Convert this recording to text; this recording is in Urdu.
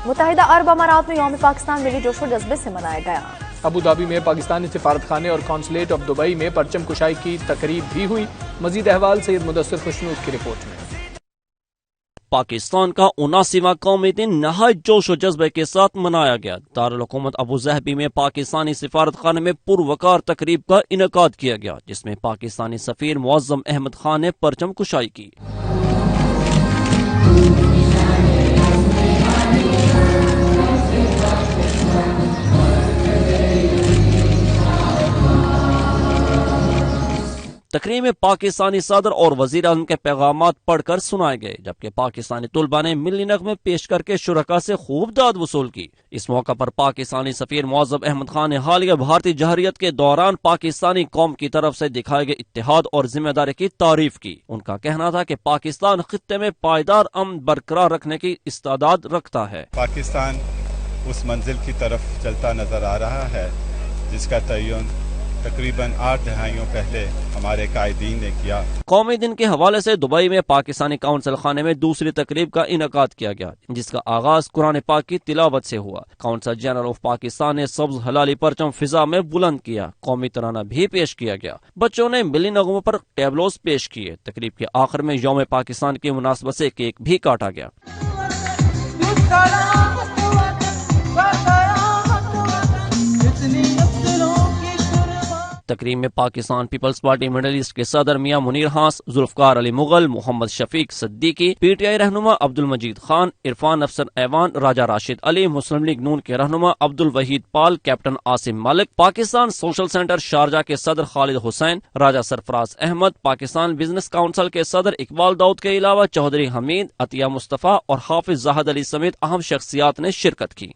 متحدہ عرب امارات میں یوم پاکستان ملی جوش و جذبے سے منایا گیا۔ ابوظہبی میں پاکستانی سفارت خانے اور قونصلیٹ آف دبئی میں پرچم کشائی کی تقریب بھی ہوئی۔ مزید احوال سید مدثر خوشنود کی رپورٹ میں۔ پاکستان کا 79واں قومی دن نہایت جوش و جذبے کے ساتھ منایا گیا۔ دارالحکومت ابوظہبی میں پاکستانی سفارت خانے میں پروقار تقریب کا انعقاد کیا گیا، جس میں پاکستانی سفیر معظم احمد خان نے پرچم کشائی کی۔ تقریب میں پاکستانی صدر اور وزیر اعظم کے پیغامات پڑھ کر سنائے گئے، جبکہ پاکستانی طلباء نے ملی نغمے پیش کر کے شرکاء سے خوب داد وصول کی۔ اس موقع پر پاکستانی سفیر معظم احمد خان نے حالیہ بھارتی جارحیت کے دوران پاکستانی قوم کی طرف سے دکھائے گئے اتحاد اور ذمہ داری کی تعریف کی۔ ان کا کہنا تھا کہ پاکستان خطے میں پائیدار امن برقرار رکھنے کی استعداد رکھتا ہے۔ پاکستان اس منزل کی طرف چلتا نظر آ رہا ہے جس کا تعین تقریباً 8 دہائیوں پہلے ہمارے قائدین نے کیا۔ قومی دن کے حوالے سے دبئی میں پاکستانی کونسل خانے میں دوسری تقریب کا انعقاد کیا گیا، جس کا آغاز قرآن پاک کی تلاوت سے ہوا۔ کونسل جنرل آف پاکستان نے سبز ہلالی پرچم فضا میں بلند کیا، قومی ترانہ بھی پیش کیا گیا، بچوں نے ملی نغموں پر ٹیبلوز پیش کیے۔ تقریب کے آخر میں یوم پاکستان کی مناسبت سے کیک بھی کاٹا گیا۔ تقریب میں Pakistan peoples party middle east کے صدر Mian Munir Hans, Zulfiqar Ali Mughal, Muhammad Shafiq Siddiqui, P T I رہنما عبد المجید خان، عرفان افسر ایوان، راجہ راشد علی، مسلم لیگ نون کے رہنما عبد الوحید پال، کیپٹن عاصم ملک، پاکستان سوشل سینٹر شارجہ کے صدر خالد حسین، راجہ سرفراز احمد، پاکستان بزنس کونسل کے صدر اقبال داؤد کے علاوہ چودھری حمید، عطیہ مصطفیٰ اور حافظ زاہد علی سمیت اہم شخصیات نے شرکت کی۔